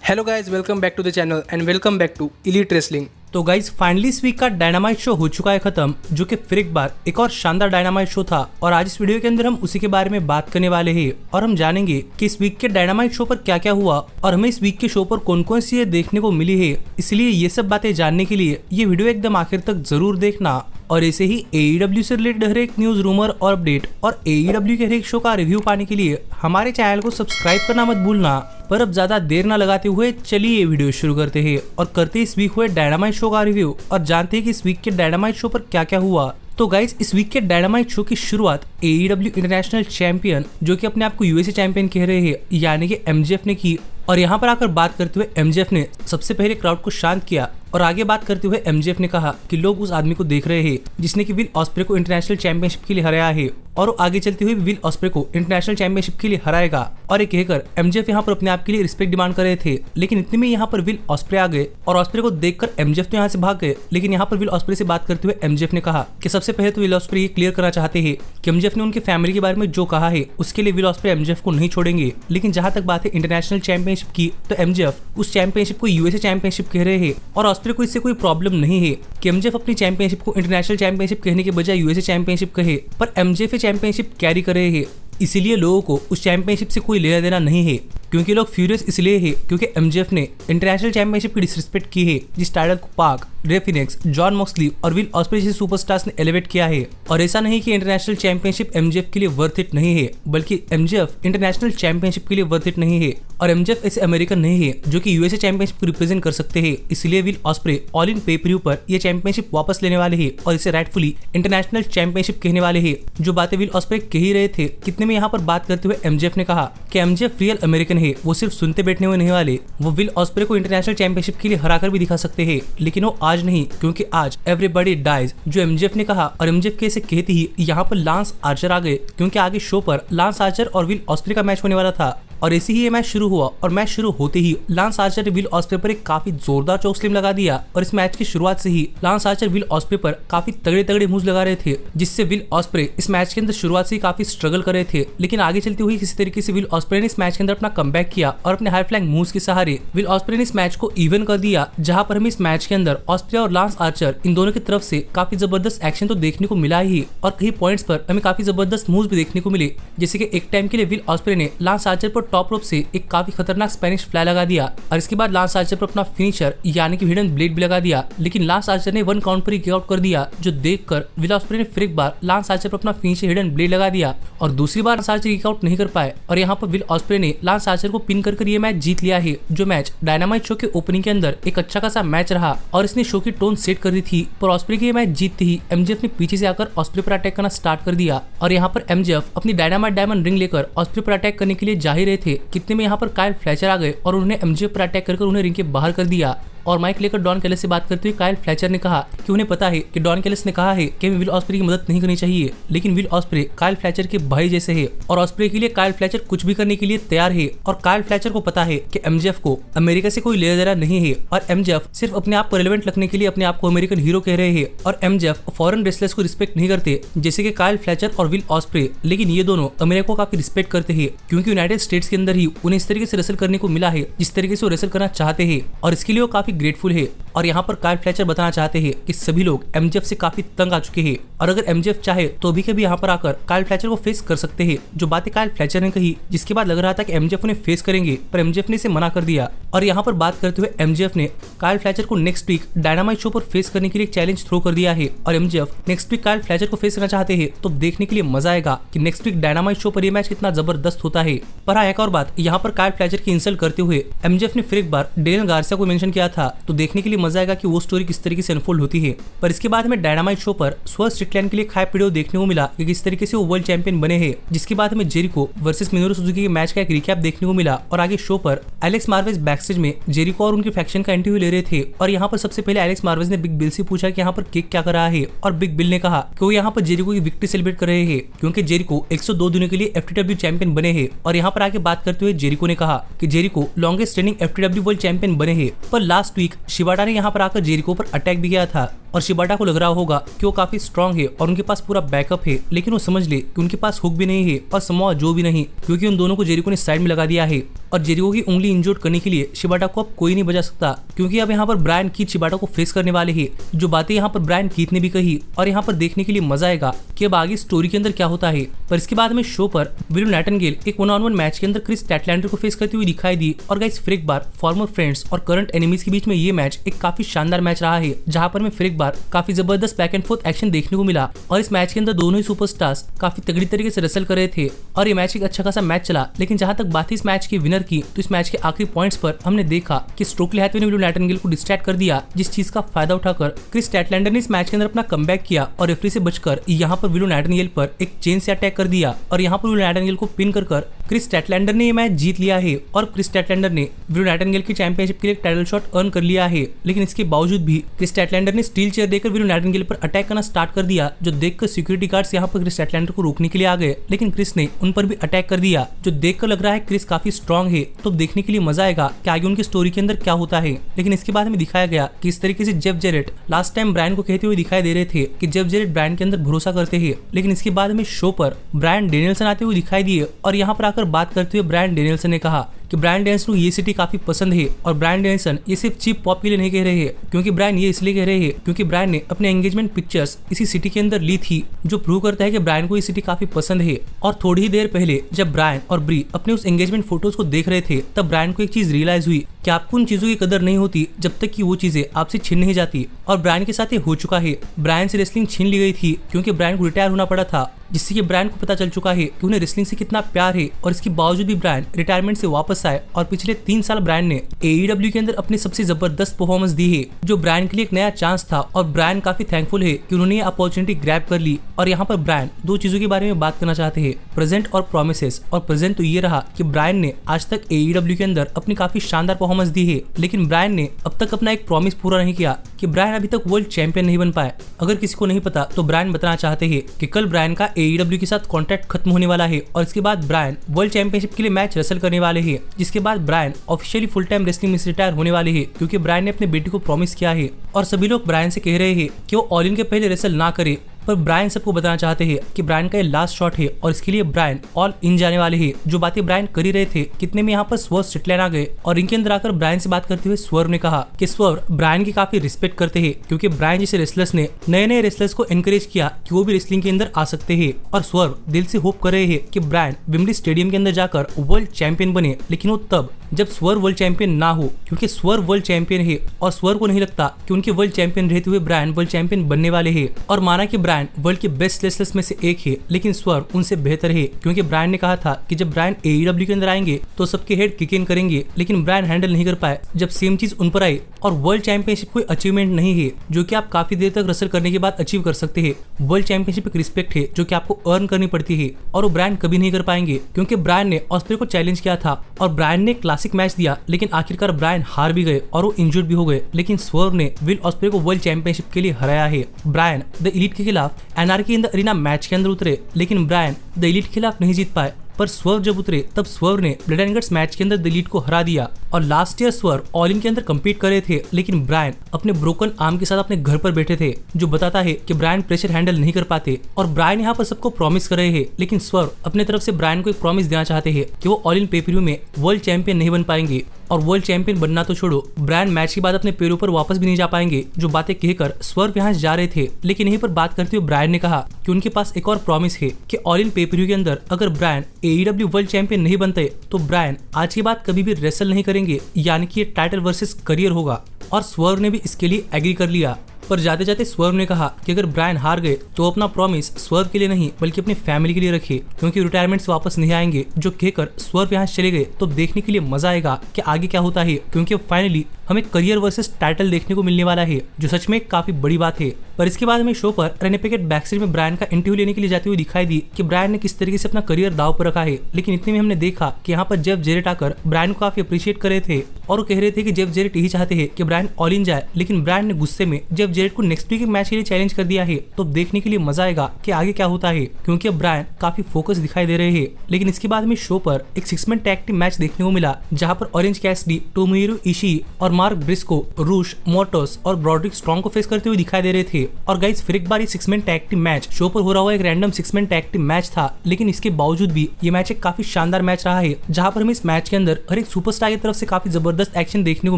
Hello guys, welcome back to the channel and welcome back to elite wrestling. तो guys finally इस week का dynamite show हो चुका है खत्म, जो कि फिर एक बार एक और शानदार डायनामाइट शो था। और आज इस वीडियो के अंदर हम उसी के बारे में बात करने वाले हैं और हम जानेंगे कि इस वीक के डायनामाइट शो पर क्या क्या हुआ और हमें इस वीक के शो पर कौन कौन सी चीजें देखने को मिली है। इसलिए ये सब बातें जानने के लिए ये वीडियो एकदम आखिर तक जरूर देखना। और ऐसे ही AEW से रिलेटेड हर एक न्यूज, रूमर और अपडेट और AEW के हर एक शो का रिव्यू पाने के लिए हमारे चैनल को सब्सक्राइब करना मत भूलना। पर अब ज्यादा देर ना लगाते हुए चलिए ये वीडियो शुरू करते हैं और करते इस वीक हुए डायनामाइट शो का रिव्यू और जानते हैं कि इस वीक के डायनामाइट शो पर क्या क्या हुआ। तो गाइज इस वीक के डायनामाइट शो की शुरुआत AEW इंटरनेशनल चैंपियन, जो कि अपने आप को USA चैंपियन कह रहे हैं, यानी कि MJF ने की। और यहाँ पर आकर बात करते हुए MJF ने सबसे पहले क्राउड को शांत किया और आगे बात करते हुए MJF ने कहा कि लोग उस आदमी को देख रहे हैं जिसने कि विल ऑस्प्रे को इंटरनेशनल चैंपियनशिप के लिए हराया है और वो आगे चलते हुए विल ऑस्प्रे को इंटरनेशनल चैंपियनशिप के लिए हराएगा। और ये कहकर MJF यहाँ पर अपने आप के लिए रिस्पेक्ट डिमांड कर रहे थे, लेकिन इतने में यहाँ पर विल ऑस्प्रे आ गए और ऑस्प्रे को देखकर MJF तो यहाँ से भाग गए। लेकिन यहाँ पर विल ऑस्प्रे से बात करते हुए MJF ने कहा कि सबसे पहले तो विल ऑस्प्रे ये क्लियर करना चाहते हैं कि MJF ने उनके फैमिली के बारे में जो कहा है उसके लिए विल ऑस्प्रे MJF को नहीं छोड़ेंगे। लेकिन जहाँ तक बात है इंटरनेशनल चैंपियनशिप की, तो MJF उस चैंपियनशिप को USA चैंपियनशिप कह रहे हैं और ऑस्प्रे को इससे कोई प्रॉब्लम नहीं है कि MJF अपनी चैंपियनशिप को इंटरनेशनल चैंपियनशिप कहने के बजाय USA चैंपियनशिप कहे। पर MJF चैंपियनशिप कैरी कर रहे हैं, इसीलिए लोगों को उस चैंपियनशिप से कोई लेना देना नहीं है। क्योंकि लोग फ्यूरियस इसलिए है क्योंकि MJF ने इंटरनेशनल चैंपियनशिप की डिसरिस्पेक्ट की है, जिस टाइटल को पार्क, रे फिनिक्स, जॉन मॉक्सली और विल ऑस्प्रे जैसे सुपरस्टार्स ने एलिवेट किया है। और ऐसा नहीं कि इंटरनेशनल चैंपियनशिप MJF के लिए वर्थ इट नहीं है, बल्कि MJF इंटरनेशनल चैंपियनशिप के लिए वर्थ इट नहीं है। और MJF ऐसे अमेरिकन नहीं है जो कि USA चैंपियनशिप को रिप्रेजेंट कर सकते हैं। इसलिए विल ऑस्प्रे ऑल इन पे-पर-व्यू पर ये चैंपियनशिप वापस लेने वाले हैं और इसे राइटफुली इंटरनेशनल चैंपियनशिप कहने वाले हैं। जो बातें विल ऑस्प्रे कह ही रहे थे, कितने में यहाँ पर बात करते हुए MJF ने कहा कि MJF रियल अमेरिकन है, वो सिर्फ सुनते बैठने हुए नहीं वाले, वो विल ऑस्प्रे को इंटरनेशनल चैंपियनशिप के लिए हराकर भी दिखा सकते हैं। लेकिन वो आज नहीं, क्योंकि आज एवरीबॉडी डाइज, जो MJF ने कहा। और MJF कैसे कहते ही यहाँ पर लांस आर्चर आ गए, क्योंकि आगे शो पर लांस आर्चर और विल ऑस्प्रे का मैच होने वाला था। और ऐसे ही ये मैच शुरू हुआ और मैच शुरू होते ही लांस आर्चर ने विल ऑस्प्रे पर एक काफी जोरदार चोक स्लैम लगा दिया। और इस मैच की शुरुआत से ही लांस आर्चर विल ऑस्प्रे पर काफी तगड़े तगड़े मूव्स लगा रहे थे, जिससे विल ऑस्प्रे इस मैच के अंदर शुरुआत से ही काफी स्ट्रगल कर रहे थे। लेकिन आगे चलते हुए किसी तरीके से विल ऑस्प्रे ने इस मैच के अंदर अपना कमबैक किया और अपने हाई फ्लैंक मूव्स के सहारे विल ऑस्प्रे ने इस मैच को इवन कर दिया। जहां पर हमें इस मैच के अंदर ऑस्प्रे और लांस आर्चर इन दोनों की तरफ से काफी जबरदस्त एक्शन तो देखने को मिला ही, और कई पॉइंट्स पर हमें काफी जबरदस्त मूव्स भी देखने को मिले। जैसे कि एक टाइम के लिए विल ऑस्प्रे ने लांस आर्चर पर टॉप रोप से एक काफी खतरनाक स्पेनिश फ्लाई लगा दिया और इसके बाद लांस आर्चर पर अपना फिनिशर यानी कि हिडन ब्लेड भी लगा दिया। लेकिन लांस आर्चर ने 1 काउंट पर ही किक आउट कर दिया, जो देखकर विल ऑस्प्रे ने फिर एक बार लांस आर्चर पर अपना फिनिशर हिडन ब्लेड लगा दिया और दूसरी बार लांस आर्चर किक आउट नहीं कर पाए। और यहाँ पर विल ऑस्प्रे ने लांस आर्चर को पिन कर ये मैच जीत लिया है। जो मैच डायनामाइट शो के ओपनिंग के अंदर एक अच्छा खासा मैच रहा और इसने शो की टोन सेट कर दी थी। पर ऑस्प्रे की ये मैच जीतते ही MJF ने पीछे से आकर ऑस्प्रे पर अटैक करना स्टार्ट कर दिया। और यहाँ पर MJF अपनी डायनामाइट डायमंड रिंग लेकर ऑस्प्रे पर अटैक करने के लिए जा ही रहे थे, कितने में यहाँ पर काइल फ्लेचर आ गए और उन्होंने MJF पर अटैक कर उन्हें रिंग के बाहर कर दिया। और माइक लेकर डॉन कैलिस से बात करते हुए काइल फ्लेचर ने कहा कि उन्हें पता है कि डॉन कैलिस ने कहा है कि हमें विल ऑस्प्रे की मदद नहीं करनी चाहिए, लेकिन विल ऑस्प्रे काइल फ्लेचर के भाई जैसे है और ऑस्प्रे के लिए काइल फ्लेचर कुछ भी करने के लिए तैयार है। और काइल फ्लेचर को पता है कि MJF को अमेरिका से कोई लेना देना नहीं है और MJF सिर्फ अपने आप को रिलेवेंट रखने के लिए अपने आप को अमेरिकन हीरो कह रहे हैं। और MJF फॉरेन रेसलर्स को रिस्पेक्ट नहीं करते, जैसे कि काइल फ्लेचर और विल ऑस्प्रे। लेकिन ये दोनों अमेरिका को काफी रिस्पेक्ट करते हैं, क्योंकि यूनाइटेड स्टेट्स के अंदर ही उन्हें इस तरीके से रेसल करने को मिला है जिस तरीके से वो रेसल करना चाहते हैं, और इसके लिए वो काफी ग्रेटफुल है। और यहाँ पर काइल फ्लेचर बताना चाहते हैं कि सभी लोग MJF से काफी तंग आ चुके हैं और अगर MJF चाहे तो भी कभी यहाँ पर आकर काइल फ्लेचर को फेस कर सकते हैं। जो बातें काइल फ्लेचर ने कही, जिसके बाद लग रहा था कि MJF उन्हें फेस करेंगे, पर MJF ने इसे मना कर दिया। और यहाँ पर बात करते हुए MJF ने काइल फ्लेचर को नेक्स्ट वीक डायनामाइट शो पर फेस करने के लिए चैलेंज थ्रो कर दिया है। और MJF next week Kyle Fletcher को फेस करना चाहते हैं, तो देखने के लिए मजा आएगा कि नेक्स्ट वीक डायनामाइट शो पर यह मैच कितना जबरदस्त होता है। पर हाँ, एक और बात, यहाँ पर काइल फ्लेचर की इंसल्ट करते हुए MJF ने फिर एक बार डेनियल गार्सिया को मेंशन किया था, तो देखने के लिए मजा आएगा कि वो स्टोरी किस तरीके से अनफोल्ड होती है। पर इसके बाद हमें डायनामाइट शो पर स्वर्ड स्ट्रिकलैंड के लिए खाए वीडियो देखने को मिला कि किस तरीके से वो वर्ल्ड चैंपियन बने हैं। जिसके बाद हमें जेरिको वर्सेस मिनोरू सुजुकी के मैच का एक रिकैप देखने को मिला। और आगे शो पर एलेक्स मार्वेज बैकस्टेज में जेरिको और उनके फैक्शन का इंटरव्यू ले रहे थे। और यहाँ पर सबसे पहले एलेक्स मार्वेज ने बिग बिल से पूछा कि यहाँ पर केक क्या कर रहा है, और बिग बिल ने कहा कि वो यहाँ पर जेरिको की विक्ट्री सेलिब्रेट कर रहे हैं, क्योंकि जेरिको 102 दिनों के लिए FTW चैंपियन बने हैं। और यहाँ पर आगे बात करते हुए जेरिको ने कहा कि Jericho longest running FTW world champion बने हैं। पर लास्ट वीक शिवाडा ने यहाँ पर आकर जेरिको पर अटैक भी किया था, और शिबाटा को लग रहा होगा कि वो काफी स्ट्रांग है और उनके पास पूरा बैकअप है, लेकिन वो समझ ले कि उनके पास हुक भी नहीं है और समोआ जो भी नहीं, क्योंकि उन दोनों को जेरिको ने साइड में लगा दिया है। और जेरिको की उंगली इंजोर्ड करने के लिए शिबाटा को अब कोई नहीं बचा सकता, क्योंकि अब यहाँ पर ब्रायन कीथ शिबाटा को फेस करने वाले हैं। जो बातें यहाँ पर ब्रायन कीथ ने भी कही और यहाँ पर देखने के लिए मजा आएगा कि अब आगे स्टोरी के अंदर क्या होता है। पर इसके बाद में शो पर विल नाइटिंगेल एक 1-on-1 मैच के अंदर क्रिस स्टैटलैंडर को फेस करती हुई दिखाई दी। और गाइस, फिर एक बार फॉर्मर फ्रेंड्स और करंट एनिमीज के बीच में ये मैच एक काफी शानदार मैच रहा है, जहां पर में फिर एक बार काफी जबरदस्त बैक एंड फोर्थ एक्शन देखने को मिला। और इस मैच के अंदर दोनों ही सुपरस्टार्स काफी तगड़ी तरीके से रेसल कर रहे थे और ये मैच एक अच्छा खासा मैच चला। लेकिन जहां तक बात है इस मैच के विनर की, तो इस मैच के आखिरी पॉइंट्स पर हमने देखा कि स्टोकली हैथवे ने विल नाइटिंगेल को डिस्ट्रैक्ट कर दिया, जिस चीज का फायदा उठाकर क्रिस स्टैटलैंडर ने इस मैच के अंदर अपना कमबैक किया और रेफरी से बचकर यहाँ पर विल नाइटिंगेल पर एक चेन से अटैक कर दिया और यहाँ पर विल नाइटिंगेल को पिन कर क्रिस स्टैटलैंडर ने ये मैच जीत लिया है। और क्रिस स्टैटलैंडर ने विल नाइटिंगेल की चैंपियनशिप के लिए टाइटल शॉट अर्न कर लिया है। लेकिन इसके बावजूद भी क्रिस स्टैटलैंडर ने स्टील चेयर देकर विल नाइटिंगेल पर अटैक करना स्टार्ट कर दिया, जो देखकर सिक्योरिटी गार्ड्स यहाँ पर क्रिस स्टैटलैंडर को रोकने के लिए आ गए। लेकिन क्रिस ने उन पर भी अटैक कर दिया, जो देखकर लग रहा है क्रिस काफी स्ट्रांग है। तो देखने के लिए मजा आएगा कि आगे उनकी स्टोरी के अंदर क्या होता है। लेकिन इसके बाद में दिखाया गया कि इस तरीके से Jeff Jarrett last time Bryan को कहते हुए दिखाई दे रहे थे कि जेफ जेरेट ब्रायन के अंदर भरोसा करते हैं। लेकिन इसके बाद में शो पर ब्रायन डेनियल्सन आते हुए दिखाई दिए और यहाँ पर आकर बात करते हुए ब्रायन डेनियल्सन ने कहा कि ब्रायन डेनियल्सन को ये सिटी काफी पसंद है। और ब्रायन डेनियल्सन ये सिर्फ चीप पॉप के लिए नहीं कह रहे हैं, क्योंकि ब्रायन ये इसलिए कह रहे हैं क्योंकि ब्रायन ने अपने एंगेजमेंट पिक्चर्स इसी सिटी के अंदर ली थी, जो प्रूव करता है कि ब्रायन को ये सिटी काफी पसंद है। और थोड़ी ही देर पहले जब ब्रायन और ब्री अपने उस एंगेजमेंट फोटोज को देख रहे थे, तब ब्रायन को एक चीज रियलाइज हुई कि आपको उन चीजों की कदर नहीं होती जब तक कि वो चीजें आपसे छीन नहीं जाती। और ब्रायन के साथ ये हो चुका है। ब्रायन से रेसलिंग छीन ली गई थी क्योंकि ब्रायन को रिटायर होना पड़ा था, जिससे कि ब्रायन को पता चल चुका है कि उन्हें रेसलिंग से कितना प्यार है। और इसके बावजूद भी ब्रायन रिटायरमेंट से वापस आए और पिछले 3 साल ब्रायन ने AEW के अंदर अपनी सबसे जबरदस्त परफॉर्मेंस दी है, जो ब्रायन के लिए एक नया चांस था। और ब्रायन काफी थैंकफुल है कि उन्होंने ये अपॉर्चुनिटी ग्रैब कर ली। और यहाँ पर ब्रायन 2 चीजों के बारे में बात करना चाहते हैं, प्रेजेंट और प्रोमिसेस। और प्रेजेंट तो ये रहा कि ब्रायन ने आज तक AEW के अंदर अपनी काफी शानदार परफॉर्मेंस दी है, लेकिन ब्रायन ने अब तक अपना एक प्रॉमिस पूरा नहीं किया कि ब्रायन अभी तक वर्ल्ड चैंपियन नहीं बन पाए। अगर किसी को नहीं पता तो ब्रायन बताना चाहते हैं कि कल ब्रायन का AEW के साथ कॉन्ट्रैक्ट खत्म होने वाला है और इसके बाद ब्रायन वर्ल्ड चैंपियनशिप के लिए मैच रेसल करने वाले हैं, जिसके बाद Bryan officially full time wrestling में रिटायर होने वाले हैं, क्योंकि ब्रायन ने अपने बेटे को प्रॉमिस किया है। और सभी लोग ब्रायन से कह रहे हैं कि वो ऑल इन के पहले रेसल ना करे, पर ब्रायन सबको बताना चाहते हैं कि ब्रायन का ये लास्ट शॉट है और इसके लिए ब्रायन ऑल इन जाने वाले हैं। जो बातें ब्रायन कर ही रहे थे, कितने में यहाँ पर स्वर्व स्ट्रिकलैंड आ गए और इनके अंदर आकर ब्रायन से बात करते हुए स्वर्व ने कहा कि स्वर्व ब्रायन की काफी रिस्पेक्ट करते हैं, क्योंकि ब्रायन जैसे रेसलर्स ने नए रेसलर्स को एनकरेज किया कि वो भी रेसलिंग के अंदर आ सकते हैं। और स्वर्व दिल से होप कर रहे हैं कि ब्रायन विम्बली स्टेडियम के अंदर जाकर वर्ल्ड चैंपियन बने, लेकिन वो तब जब स्वर्व वर्ल्ड चैंपियन ना हो, क्योंकि स्वर्व वर्ल्ड चैंपियन है और स्वर्व को नहीं लगता कि उनके वर्ल्ड चैंपियन रहते हुए ब्रायन वर्ल्ड चैंपियन बनने वाले हैं। और माना कि ब्रायन वर्ल्ड के बेस्ट रेसलर्स में से एक है, लेकिन स्वर्व उनसे बेहतर है, क्योंकि ब्रायन ने कहा था कि जब ब्रायन AEW के अंदर आएंगे तो सबके हेड किक इन करेंगे। लेकिन ब्रायन हैंडल नहीं कर पाए जब सेम चीज उन पर आई। और वर्ल्ड चैंपियनशिप कोई अचीवमेंट नहीं है जो कि आप काफी देर तक रेसल करने के बाद अचीव कर सकते हैं। वर्ल्ड चैंपियनशिप एक रिस्पेक्ट है जो कि आपको अर्न करनी पड़ती है, और वो ब्रायन कभी नहीं कर पाएंगे, क्योंकि ब्रायन ने ऑस्प्रे को चैलेंज किया था और ब्रायन ने क्लासिक मैच दिया, लेकिन आखिरकार ब्रायन हार भी गए और वो इंजर्ड भी हो गए। लेकिन स्वर्व ने विल ऑस्प्रे को वर्ल्ड चैंपियनशिप के लिए हराया है। ब्रायन द एलीट के खिलाफ एनआरकी इन द अरीना मैच के अंदर उतरे, लेकिन ब्रायन द एलीट के खिलाफ नहीं जीत पाए। पर स्वर्व जब उतरे तब स्वर्व ने ब्लड एंड गट्स मैच के अंदर द एलीट को हरा दिया। और last year swerve all in के अंदर कम्पीट कर रहे थे, लेकिन ब्रायन अपने ब्रोकन आर्म के साथ अपने घर पर बैठे थे, जो बताता है कि ब्रायन प्रेशर हैंडल नहीं कर पाते। और ब्रायन यहाँ पर सबको प्रॉमिस कर रहे हैं, लेकिन स्वर्व अपने तरफ से ब्रायन को एक प्रॉमिस देना चाहते हैं कि वो ऑल इन पे-per-view में वर्ल्ड चैंपियन नहीं बन पाएंगे। और वर्ल्ड चैंपियन बनना तो छोड़ो, ब्रायन मैच के बाद अपने पैरों पर वापस भी नहीं जा पाएंगे। जो बातें कहकर स्वर्व यहाँ जा रहे थे, लेकिन यहीं पर बात करते हुए ब्रायन ने कहा कि उनके पास एक और प्रॉमिस है कि ऑल इन पे-per-view के अंदर अगर ब्रायन AEW वर्ल्ड चैंपियन नहीं बनते तो ब्रायन आज के बाद कभी भी रेसल नहीं करेंगे, यानी कि ये टाइटल वर्सेस करियर होगा। और स्वर्व ने भी इसके लिए एग्री कर लिया। पर जाते जाते स्वर्व ने कहा कि अगर ब्रायन हार गए तो अपना प्रॉमिस स्वर्व के लिए नहीं बल्कि अपनी फैमिली के लिए रखे, क्योंकि रिटायरमेंट से वापस नहीं आएंगे। जो कहकर स्वर्व यहाँ चले गए। तो देखने के लिए मजा आएगा कि आगे क्या होता है, क्योंकि फाइनली हमें करियर वर्सेस टाइटल देखने को मिलने वाला है, जो सच में काफी बड़ी बात है। पर इसके बाद हमें शो पर रेने पैकेट बैकस्टेज में ब्रायन का इंटरव्यू लेने के लिए जाते हुए दिखाई दी कि ब्रायन ने किस तरीके से अपना करियर दाव पर रखा है। लेकिन इतने में हमने देखा कि यहाँ पर जेफ जेरेट आकर ब्रायन को काफी अप्रिशिएट कर रहे थे और वो कह रहे थे कि जेफ जेरेट यही चाहते हैं कि ब्रायन ऑल इन जाए। लेकिन ब्रायन ने गुस्से में जेफ जेरेट को नेक्स्ट वीक के मैच के लिए चैलेंज कर दिया है। तो देखने के लिए मजा आएगा कि आगे क्या होता है, क्योंकि अब ब्रायन काफी फोकस दिखाई दे रहे हैं। लेकिन इसके बाद हमें शो पर एक 6 मैन टैग टीम मैच देखने को मिला, जहां पर ऑरेंज कैसिडी, टोमोहिरो इशी और मार्क ब्रिस्को रूश, मोर्टस और ब्रॉड्रिक स्ट्रॉन्ग को फेस करते हुए दिखाई दे रहे थे। और गाइस फिर एक बार ये 6 man tag team match show पर हो रहा हुआ एक random 6 man tag team match था। लेकिन इसके बावजूद भी ये मैच एक काफी शानदार मैच रहा है, जहां पर हमें इस मैच के अंदर हर एक सुपरस्टार की तरफ से काफी जबरदस्त एक्शन देखने को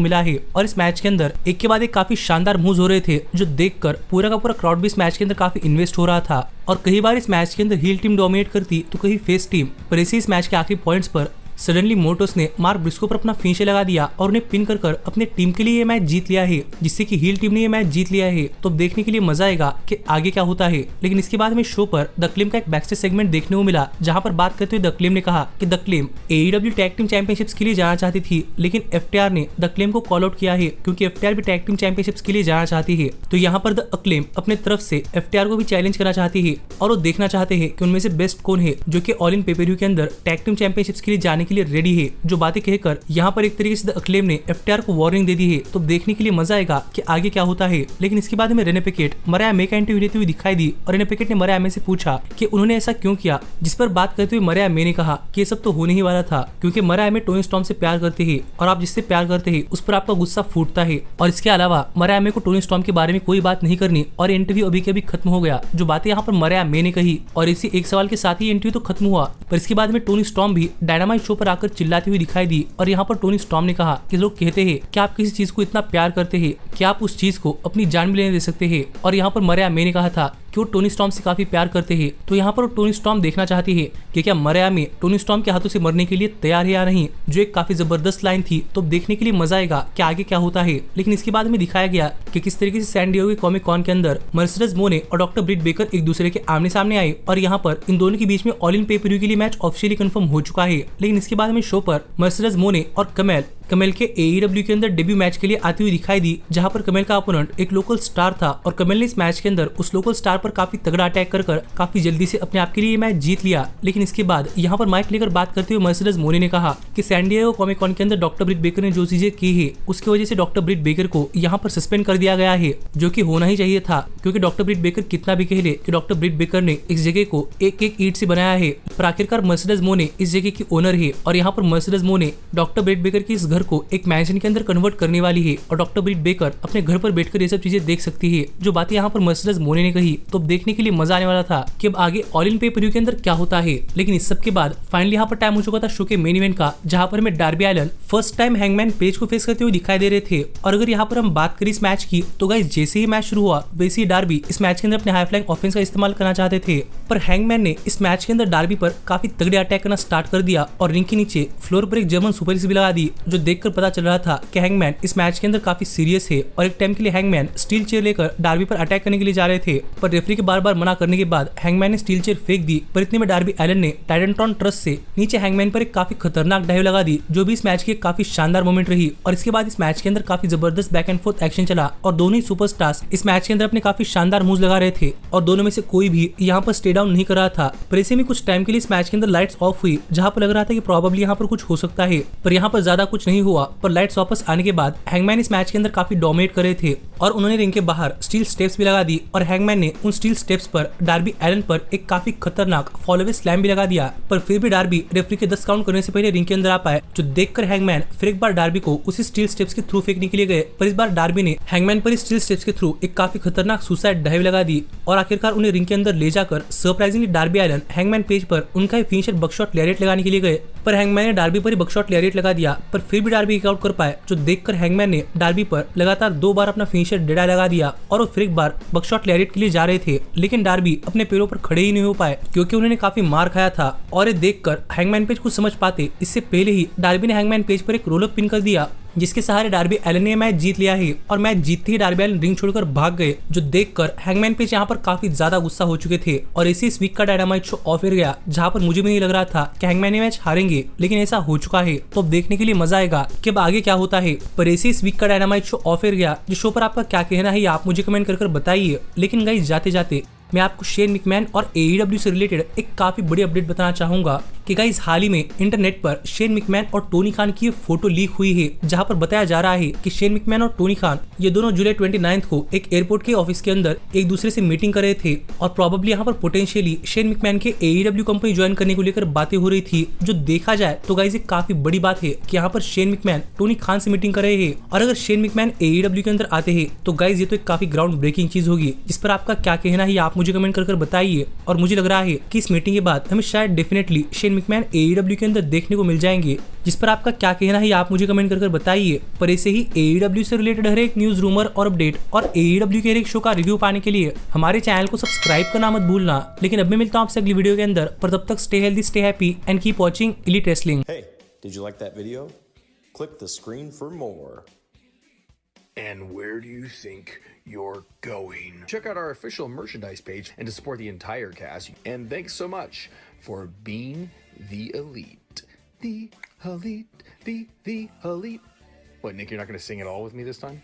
मिला है। और इस मैच के अंदर एक के बाद एक काफी शानदार मूव्स हो रहे थे, जो देखकर पूरा का पूरा क्राउड भी इस मैच के अंदर काफी इन्वेस्ट हो रहा था। और कई बार इस मैच के अंदर हील टीम डोमिनेट करती तो कहीं फेस टीम, पर इसी इस मैच के आखिरी पॉइंट्स पर सडनली मोर्टस ने मार्क ब्रिस्को पर अपना फिनिशर लगा दिया और उन्हें पिन कर अपने टीम के लिए ये मैच जीत लिया है, जिससे कि हील टीम ने ये मैच जीत लिया है। तो देखने के लिए मजा आएगा कि आगे क्या होता है। लेकिन इसके बाद हमें शो पर द क्लेम का एक बैकस्टेज सेगमेंट देखने को मिला, जहां पर बात करते हुए द क्लेम ने कहा कि the claim AEW tag team championships के लिए जाना चाहती थी, लेकिन FTR ने द क्लेम को कॉल आउट किया है, क्योंकि FTR भी टैग टीम चैंपियनशिप्स के लिए जाना चाहती है। तो यहाँ पर द क्लेम अपने तरफ से FTR को भी चैलेंज करना चाहती है और वो देखना चाहते हैं कि उनमें से बेस्ट कौन है जो कि ऑल इन पेपर व्यू के अंदर टैग टीम चैंपियनशिप्स के लिए जाने के लिए रेडी है। जो बातें कहकर यहाँ पर एक तरीके से द अक्लेम ने FTR को वार्निंग दे दी है। तो देखने के लिए मजा आएगा कि आगे क्या होता है। लेकिन इसके बाद हमें रेने पैकेट मरिया मे का इंटरव्यू लेते हुए दिखाई दी और रेने पैकेट ने मरिया मे से पूछा कि उन्होंने ऐसा क्यों किया, जिस पर बात करते हुए मरिया मे ने कहा कि ये सब तो होने ही वाला था, क्योंकि मरिया मे टोनी स्टॉर्म से प्यार करते हैं और आप जिससे प्यार करते हैं उस पर आपका गुस्सा फूटता है। और इसके अलावा मरिया मे को टोनी स्टॉर्म के बारे में कोई बात नहीं करनी और इंटरव्यू अभी के अभी खत्म हो गया। जो बातें यहाँ पर मरिया मे ने कही और इसी एक सवाल के साथ ही इंटरव्यू तो खत्म हुआ। पर इसके बाद में टोनी स्टॉर्म भी डायनामाइट शो पर आकर चिल्लाती हुई दिखाई दी और यहाँ पर टोनी स्टॉर्म ने कहा कि लोग कहते हैं कि आप किसी चीज को इतना प्यार करते हैं कि आप उस चीज को अपनी जान भी लेने दे सकते हैं। और यहाँ पर मरिया मे ने कहा था कि वो टोनी स्टॉर्म से काफी प्यार करते हैं। तो यहाँ पर वो टोनी स्टॉर्म देखना चाहती है कि क्या मरिया मे टोनी स्टॉर्म के हाथों से मरने के लिए तैयार है या नहीं, जो एक काफी जबरदस्त लाइन थी। तो देखने के लिए मजा आएगा कि आगे क्या होता है। लेकिन इसके बाद हमें दिखाया गया कि किस तरीके से सैन डिएगो के कॉमिक कॉन के अंदर मर्सिडीज मोने और डॉक्टर ब्रिट बेकर एक दूसरे के आमने सामने आए और यहाँ पर इन दोनों के बीच में ऑल इन पे पर व्यू के लिए मैच ऑफिशियली कंफर्म हो चुका है। लेकिन इसके बाद हमें शो पर मर्सिडीज मोने और कमेल के AEW के अंदर डेब्यू मैच के लिए आती हुई दिखाई दी, जहां पर कमेल का अपोनेंट एक लोकल स्टार था और कमेल ने इस मैच के अंदर उस लोकल स्टार पर काफी तगड़ा अटैक कर काफी जल्दी से अपने आप के लिए मैच जीत लिया। लेकिन इसके बाद यहाँ पर माइक लेकर बात करते हुए मर्सिडीज मोने ने कहा कि सैन डिएगो कॉमिक कॉन के अंदर डॉक्टर ब्रिट बेकर ने जो चीजें की है उसकी वजह से डॉक्टर ब्रिट बेकर को यहाँ पर सस्पेंड कर दिया गया है, जो कि होना ही चाहिए था, क्योंकि डॉक्टर ब्रिट बेकर कितना भी कह ले कि डॉक्टर ब्रिट बेकर ने इस जगह को एक एक ईंट से बनाया है, पर आखिरकार मर्सिडीज मोने इस जगह की ओनर है। और यहाँ पर मर्सिडीज मोने डॉक्टर ब्रिट बेकर की इस घर को एक मैंशन के अंदर कन्वर्ट करने वाली है और डॉक्टर ब्रिट बेकर अपने घर पर बैठकर ये सब चीजें देख सकती है। जो बातें यहाँ पर मर्सिडीज मोने ने कही तो देखने के लिए मजा आने वाला था कि अब आगे ऑल इन पे पर व्यू के अंदर क्या होता है। लेकिन इस सब के बाद फाइनली यहाँ पर टाइम हो चुका था शो के मेन इवेंट का, जहाँ पर हमें Darby Allin first time Hangman Page को फेस करते हुए दिखाई दे रहे थे। और अगर यहाँ पर हम बात करें इस मैच की तो गाइस जैसे ही मैच शुरू हुआ वैसे ही डार्बी इस मैच के अंदर अपने हाई फ्लाइंग ऑफेंस का इस्तेमाल करना चाहते थे, पर हैंगमैन ने इस मैच के अंदर डार्बी पर काफी तगड़े अटैक करना स्टार्ट कर दिया और रिंग के नीचे फ्लोर पर एक जर्मन सुपर भी लगा दी, जो देखकर पता चल रहा था कि हैंगमैन इस मैच के अंदर काफी सीरियस है। और एक टाइम के लिए हैंगमैन स्टील चेयर लेकर डार्बी पर अटैक करने के लिए जा रहे थे, पर रेफरी के बार बार मना करने के बाद हैंगमैन ने स्टील चेयर फेंक दी। पर इतने में डार्बी एलन ने टाइटनट्रॉन ट्रस्ट से नीचे हैंगमैन पर एक काफी खतरनाक डाइव लगा दी, जो भी इस मैच की एक काफी शानदार मोमेंट रही। और इसके बाद इस मैच के अंदर काफी जबरदस्त बैक एंड फोर्थ एक्शन चला और दोनों ही सुपरस्टार्स इस मैच के अंदर अपने काफी शानदार मूव्स लगा रहे थे और दोनों में से कोई भी यहाँ पर स्टे डाउन नहीं कर रहा था। पर ऐसे में कुछ टाइम के लिए इस मैच के अंदर लाइट्स ऑफ हुई, जहाँ पर लग रहा था कि प्रोबेबली यहाँ पर कुछ हो सकता है, पर यहाँ पर ज्यादा कुछ नहीं हुआ। पर लाइट्स वापस आने के बाद हैंगमैन इस मैच के अंदर काफी डोमिनेट कर रहे थे और उन्होंने रिंग के बाहर स्टील स्टेप्स भी लगा दी और हैंगमैन ने उन स्टील स्टेप्स पर डार्बी एलन पर एक काफी खतरनाक फॉलोवे स्लैम भी लगा दिया। पर फिर भी डार्बी रेफरी के 10 काउंट करने से पहले रिंग के अंदर आ पाए, जो देखकर हैंगमैन फिर एक बार डार्बी को उसी स्टील स्टेप्स के थ्रू फेंकने के लिए गए। पर इस बार डार्बी ने हैंगमैन पर स्टील स्टेप्स के थ्रू एक काफी खतरनाक सुसाइड डाइव लगा दी और आखिरकार उन्हें रिंग के अंदर ले जाकर surprisingly Darby Allin Hangman Page पर उनका ही फिनिशर बकशॉट लैरिएट लगाने के लिए गए। पर हैंगमैन ने डार्बी पर ही बकशॉट लैरिएट लगा दिया, पर फिर भी डार्बी आउट कर पाए, जो देखकर हैंगमैन ने डार्बी पर लगातार 2 बार अपना फिनिशर डेडा लगा दिया और वो फिर एक बार बकशॉट लैरिएट के लिए जा रहे थे। लेकिन डार्बी अपने पैरों पर खड़े ही नहीं हो पाए, क्योंकि उन्होंने काफी मार खाया था। और ये देखकर हैंगमैन पेज कुछ समझ पाते इससे पहले ही डार्बी ने हैंगमैन पेज पर एक रोल अप पिन कर दिया जिसके सहारे डार्बी एलन ने मैच जीत लिया है और मैच जीतते ही डार्बी एलन रिंग छोड़कर भाग गए, जो देखकर हैंगमैन पेज यहाँ पर काफी ज्यादा गुस्सा हो चुके थे और इसी इस वीक का डायनामाइट शो ऑफ एयर गया, जहाँ पर मुझे भी नहीं लग रहा था कि हैंगमैन ये मैच हारेंगे, लेकिन ऐसा हो चुका है। तो अब देखने के लिए मजा आएगा कि अब आगे क्या होता है। पर ऐसे इस वीक का डायनामाइट शो ऑफ एयर गया, जिस शो पर आपका क्या कहना है आप मुझे कमेंट कर बताइए। लेकिन गाइस जाते जाते मैं आपको शेन मैकमैन और AEW से रिलेटेड एक काफी बड़ी अपडेट बताना चाहूंगा कि गाइस हाल ही में इंटरनेट पर शेन मैकमैन और टोनी खान की फोटो लीक हुई है, जहां पर बताया जा रहा है कि शेन मैकमैन और टोनी खान ये दोनों जुलाई 29 को एक एयरपोर्ट के ऑफिस के अंदर एक दूसरे से मीटिंग कर रहे थे और प्रोबेबली यहाँ पर पोटेंशियली शेन मैकमैन के AEW कंपनी ज्वाइन करने को लेकर बातें हो रही थी। जो देखा जाए तो गाइस एक काफी बड़ी बात है कि यहाँ पर शेन मैकमैन टोनी खान से मीटिंग कर रहे हैं और अगर शेन मैकमैन AEW के अंदर आते हैं तो गाइस ये तो एक काफी ग्राउंड ब्रेकिंग चीज होगी, जिस पर आपका क्या कहना है आप मुझे कमेंट कर बताइए। और मुझे लग रहा है कि इस मीटिंग के बाद हमें शायद डेफिनेटली शेन मैकमैन AEW के अंदर देखने को मिल जाएंगे, जिस पर आपका क्या कहना है आप मुझे कमेंट कर बताइए। पर ऐसे ही AEW से रिलेटेड हर एक न्यूज, रूमर और अपडेट और AEW के हर एक शो का रिव्यू पाने के लिए हमारे चैनल को सब्सक्राइब करना मत भूलना। लेकिन अब मैं मिलता हूँ आपसे अगली वीडियो के अंदर, पर तब तक stay healthy, stay happy and keep watching elite wrestling. Hey, did you like that video? Click the screen for more. And where do you think you're going? Check out our official merchandise page and to support the entire cast. And thanks so much for being the elite. The elite, the elite. What, Nick, you're not going to sing it all with me this time?